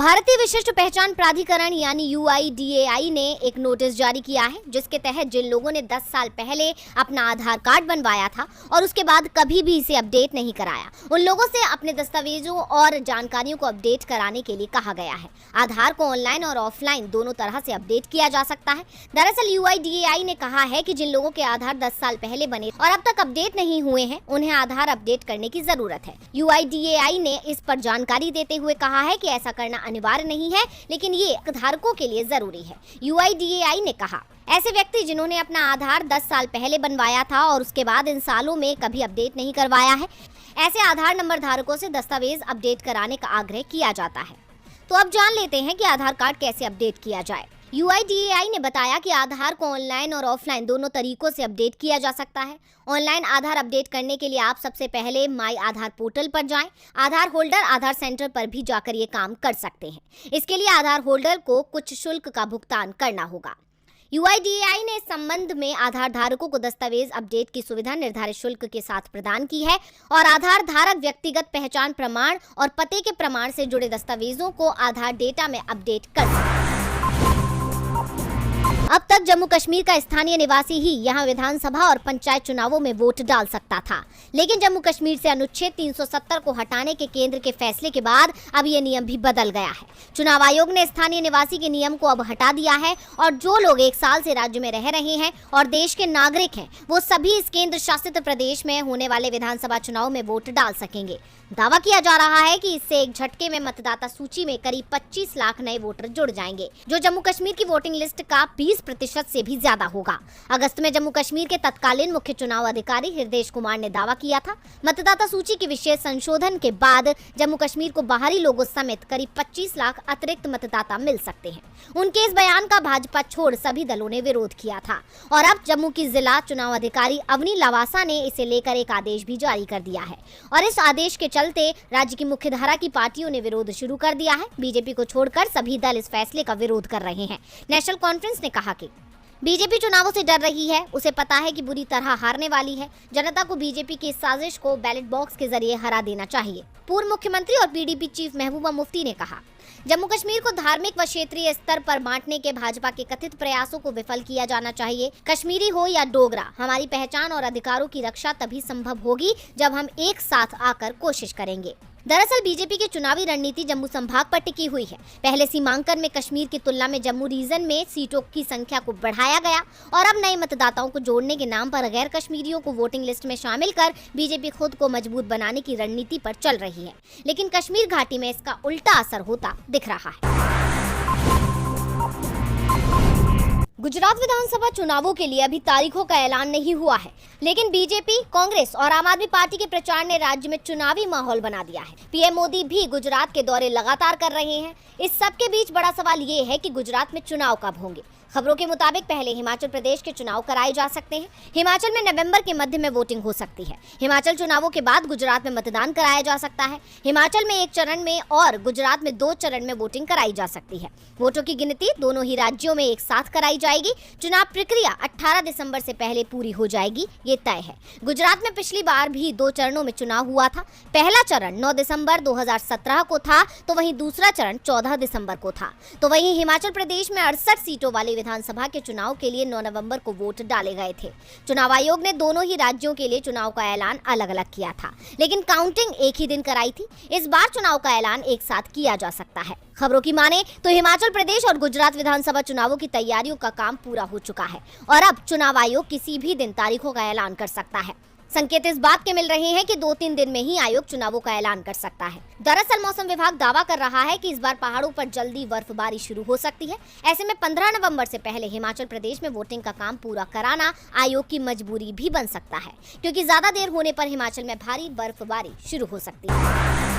भारतीय विशिष्ट पहचान प्राधिकरण यानी UIDAI ने एक नोटिस जारी किया है, जिसके तहत जिन लोगों ने 10 साल पहले अपना आधार कार्ड बनवाया था और उसके बाद कभी भी इसे अपडेट नहीं कराया, उन लोगों से अपने दस्तावेजों और जानकारियों को अपडेट कराने के लिए कहा गया है। आधार को ऑनलाइन और ऑफलाइन दोनों तरह से अपडेट किया जा सकता है। दरअसल UIDAI ने कहा है कि जिन लोगों के आधार 10 साल पहले बने और अब तक अपडेट नहीं हुए हैं, उन्हें आधार अपडेट करने की जरूरत है। UIDAI ने इस पर जानकारी देते हुए कहा है कि ऐसा करना अनिवार्य नहीं है, लेकिन ये धारकों के लिए जरूरी है। UIDAI ने कहा, ऐसे व्यक्ति जिन्होंने अपना आधार 10 साल पहले बनवाया था और उसके बाद इन सालों में कभी अपडेट नहीं करवाया है, ऐसे आधार नंबर धारकों से दस्तावेज अपडेट कराने का आग्रह किया जाता है। तो अब जान लेते हैं कि आधार कार्ड कैसे अपडेट किया जाए। UIDAI ने बताया कि आधार को ऑनलाइन और ऑफलाइन दोनों तरीकों से अपडेट किया जा सकता है। ऑनलाइन आधार अपडेट करने के लिए आप सबसे पहले माई आधार पोर्टल पर जाएं। आधार होल्डर आधार सेंटर पर भी जाकर ये काम कर सकते हैं। इसके लिए आधार होल्डर को कुछ शुल्क का भुगतान करना होगा। UIDAI ने इस संबंध में आधार धारकों को दस्तावेज अपडेट की सुविधा निर्धारित शुल्क के साथ प्रदान की है और आधार धारक व्यक्तिगत पहचान प्रमाण और पते के प्रमाण से जुड़े दस्तावेजों को आधार डेटा में अपडेट कर सकते हैं। अब तक जम्मू कश्मीर का स्थानीय निवासी ही यहां विधानसभा और पंचायत चुनावों में वोट डाल सकता था, लेकिन जम्मू कश्मीर से अनुच्छेद 370 को हटाने के केंद्र के फैसले के बाद अब ये नियम भी बदल गया है। चुनाव आयोग ने स्थानीय निवासी के नियम को अब हटा दिया है और जो लोग 1 साल से राज्य में रह रहे हैं और देश के नागरिक हैं, वो सभी इस केंद्र शासित प्रदेश में होने वाले विधानसभा चुनाव में वोट डाल सकेंगे। दावा किया जा रहा है कि इससे एक झटके में मतदाता सूची में करीब 25 लाख नए वोटर जुड़ जाएंगे, जो जम्मू कश्मीर की वोटिंग लिस्ट का 20% से भी ज्यादा होगा। अगस्त में जम्मू कश्मीर के तत्कालीन मुख्य चुनाव अधिकारी हृदेश कुमार ने दावा किया था, मतदाता सूची के विशेष संशोधन के बाद जम्मू कश्मीर को बाहरी लोगों समेत करीब 25 लाख अतिरिक्त मतदाता मिल सकते हैं। उनके इस बयान का भाजपा छोड़ सभी दलों ने विरोध किया था और अब जम्मू की जिला चुनाव अधिकारी अवनी लवासा ने इसे लेकर एक आदेश भी जारी कर दिया है और इस आदेश के चलते राज्य की मुख्य धारा की पार्टियों ने विरोध शुरू कर दिया है। बीजेपी को छोड़कर सभी दल इस फैसले का विरोध कर रहे हैं। नेशनल कॉन्फ्रेंस ने कहा कि बीजेपी चुनावों से डर रही है, उसे पता है कि बुरी तरह हारने वाली है। जनता को बीजेपी की इस साजिश को बैलेट बॉक्स के जरिए हरा देना चाहिए। पूर्व मुख्यमंत्री और PDP चीफ महबूबा मुफ्ती ने कहा, जम्मू कश्मीर को धार्मिक व क्षेत्रीय स्तर पर बांटने के भाजपा के कथित प्रयासों को विफल किया जाना चाहिए। कश्मीरी हो या डोगरा, हमारी पहचान और अधिकारों की रक्षा तभी संभव होगी जब हम एक साथ आकर कोशिश करेंगे। दरअसल बीजेपी की चुनावी रणनीति जम्मू संभाग पर टिकी हुई है। पहले सीमांकन में कश्मीर की तुलना में जम्मू रीजन में सीटों की संख्या को बढ़ाया गया और अब नए मतदाताओं को जोड़ने के नाम पर गैर कश्मीरियों को वोटिंग लिस्ट में शामिल कर बीजेपी खुद को मजबूत बनाने की रणनीति पर चल रही है, लेकिन कश्मीर घाटी में इसका उल्टा असर होता दिख रहा है। गुजरात विधानसभा चुनावों के लिए अभी तारीखों का ऐलान नहीं हुआ है, लेकिन बीजेपी, कांग्रेस और आम आदमी पार्टी के प्रचार ने राज्य में चुनावी माहौल बना दिया है। पीएम मोदी भी गुजरात के दौरे लगातार कर रहे हैं। इस सब के बीच बड़ा सवाल ये है कि गुजरात में चुनाव कब होंगे। खबरों के मुताबिक पहले हिमाचल प्रदेश के चुनाव कराए जा सकते हैं। हिमाचल में नवंबर के मध्य में वोटिंग हो सकती है। हिमाचल चुनावों के बाद गुजरात में मतदान कराया जा सकता है। हिमाचल में 1 चरण में और गुजरात में 2 चरण में वोटिंग कराई जा सकती है। वोटों की गिनती दोनों ही राज्यों में एक साथ कराई जाएगी। चुनाव प्रक्रिया 18 दिसंबर से पहले पूरी हो जाएगी, ये तय है। गुजरात में पिछली बार भी 2 चरणों में चुनाव हुआ था। पहला चरण 9 दिसंबर 2017 को था, तो वहीं दूसरा चरण 14 दिसंबर को था। तो वहीं हिमाचल प्रदेश में 68 सीटों वाली विधानसभा के चुनाव के लिए 9 नवंबर को वोट डाले गए थे। चुनाव आयोग ने दोनों ही राज्यों के लिए चुनाव का ऐलान अलग अलग किया था, लेकिन काउंटिंग एक ही दिन कराई थी। इस बार चुनाव का ऐलान एक साथ किया जा सकता है। खबरों की माने तो हिमाचल प्रदेश और गुजरात विधानसभा चुनावों की तैयारियों का काम पूरा हो चुका है और अब चुनाव आयोग किसी भी दिन तारीखों का ऐलान कर सकता है। संकेत इस बात के मिल रहे हैं कि 2-3 दिन में ही आयोग चुनावों का ऐलान कर सकता है। दरअसल मौसम विभाग दावा कर रहा है कि इस बार पहाड़ों पर जल्दी बर्फबारी शुरू हो सकती है। ऐसे में 15 नवंबर से पहले हिमाचल प्रदेश में वोटिंग का काम पूरा कराना आयोग की मजबूरी भी बन सकता है, क्योंकि ज्यादा देर होने पर हिमाचल में भारी बर्फबारी शुरू हो सकती है।